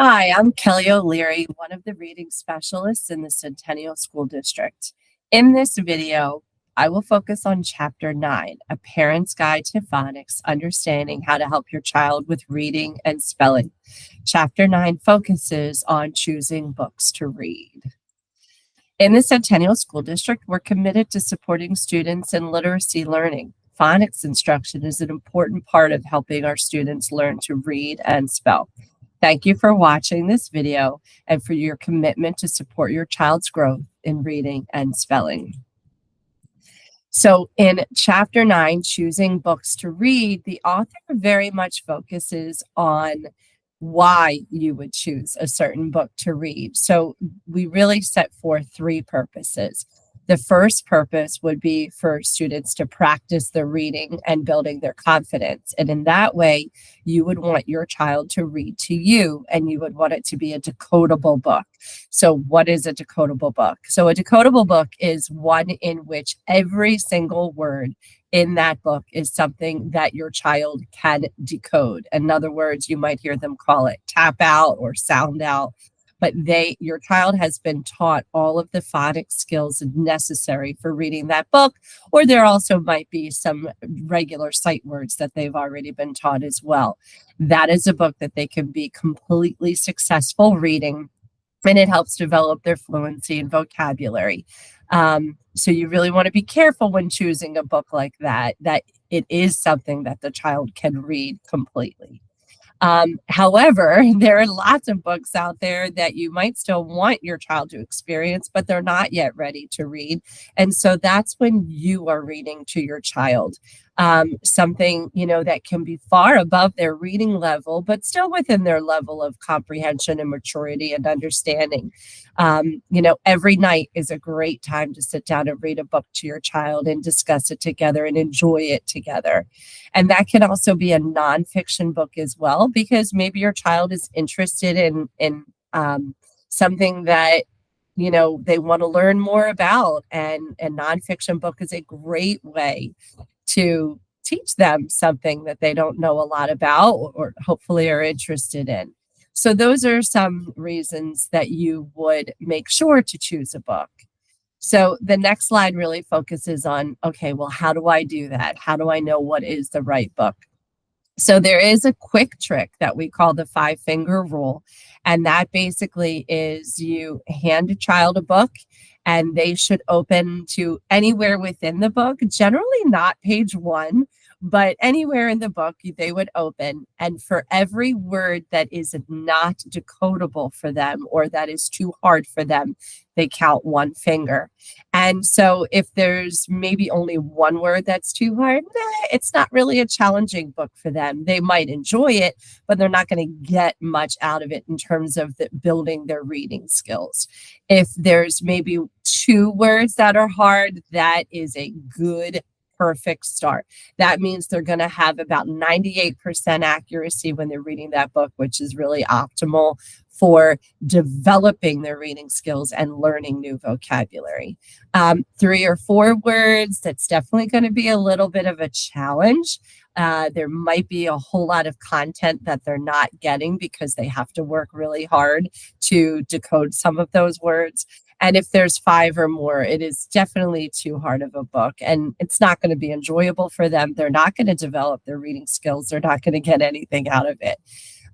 Hi, I'm Kelly O'Leary, one of the reading specialists in the Centennial School District. In this video, I will focus on Chapter 9, A Parent's Guide to Phonics, Understanding How to Help Your Child with Reading and Spelling. Chapter 9 focuses on choosing books to read. In the Centennial School District, we're committed to supporting students in literacy learning. Phonics instruction is an important part of helping our students learn to read and spell. Thank you for watching this video and for your commitment to support your child's growth in reading and spelling. So in Chapter 9, Choosing Books to Read, the author very much focuses on why you would choose a certain book to read. So we really set forth three purposes. The first purpose would be for students to practice their reading and building their confidence. And in that way, you would want your child to read to you, and you would want it to be a decodable book. So what is a decodable book? So a decodable book is one in which every single word in that book is something that your child can decode. In other words, you might hear them call it tap out or sound out. But your child has been taught all of the phonics skills necessary for reading that book, or there also might be some regular sight words that they've already been taught as well. That is a book that they can be completely successful reading, and it helps develop their fluency and vocabulary. So you really want to be careful when choosing a book like that it is something that the child can read completely. However, there are lots of books out there that you might still want your child to experience, but they're not yet ready to read. And so that's when you are reading to your child. Something, that can be far above their reading level, but still within their level of comprehension and maturity and understanding. Every night is a great time to sit down and read a book to your child and discuss it together and enjoy it together. And that can also be a nonfiction book as well, because maybe your child is interested in something that they want to learn more about, and a nonfiction book is a great way to teach them something that they don't know a lot about or hopefully are interested in. So those are some reasons that you would make sure to choose a book. So the next slide really focuses on, okay, well, how do I do that? How do I know what is the right book? So there is a quick trick that we call the 5-finger rule. And that basically is you hand a child a book and they should open to anywhere within the book, generally not page 1, but anywhere in the book they would open. And for every word that is not decodable for them or that is too hard for them, they count 1 finger. And so if there's maybe only one word that's too hard, it's not really a challenging book for them. They might enjoy it, but they're not going to get much out of it in terms of building their reading skills. If there's maybe 2 words that are hard, that is a good perfect start. That means they're going to have about 98% accuracy when they're reading that book, which is really optimal for developing their reading skills and learning new vocabulary. 3 or 4 words, that's definitely going to be a little bit of a challenge. There might be a whole lot of content that they're not getting because they have to work really hard to decode some of those words. And if there's 5 or more, it is definitely too hard of a book, and it's not going to be enjoyable for them. They're not going to develop their reading skills. They're not going to get anything out of it.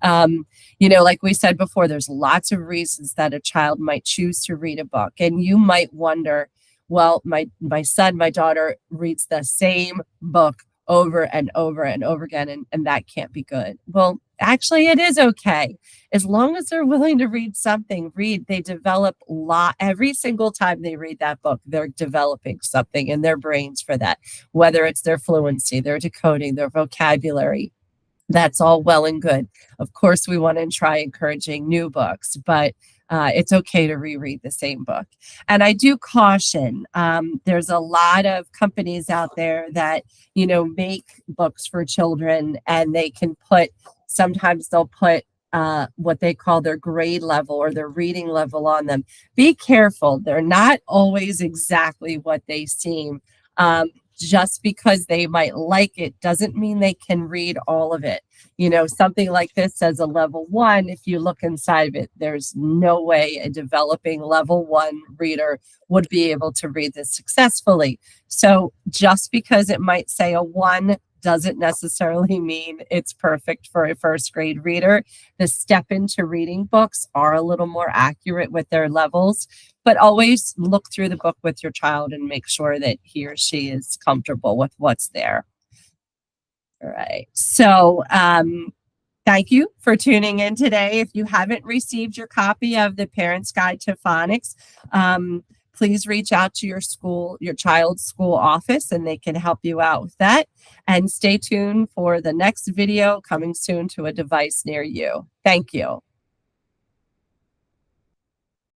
Like we said before, there's lots of reasons that a child might choose to read a book. And you might wonder, well, my son, my daughter reads the same book over and over and over again, and that can't be good. Well, actually, it is okay. As long as they're willing to read something, they develop every single time they read that book, they're developing something in their brains for that, whether it's their fluency, their decoding, their vocabulary. That's all well and good. Of course, we want to try encouraging new books, but it's okay to reread the same book. And I do caution, there's a lot of companies out there that, make books for children, and sometimes they'll put what they call their grade level or their reading level on them. Be careful. They're not always exactly what they seem. just because they might like it doesn't mean they can read all of it. You know, something like this says a level 1. If you look inside of it, there's no way a developing level 1 reader would be able to read this successfully. So just because it might say a 1 doesn't necessarily mean it's perfect for a first grade reader. The step into reading books are a little more accurate with their levels, but always look through the book with your child and make sure that he or she is comfortable with what's there. All right. So, thank you for tuning in today. If you haven't received your copy of the Parent's Guide to Phonics, please reach out to your child's school office, and they can help you out with that. And stay tuned for the next video coming soon to a device near you. Thank you.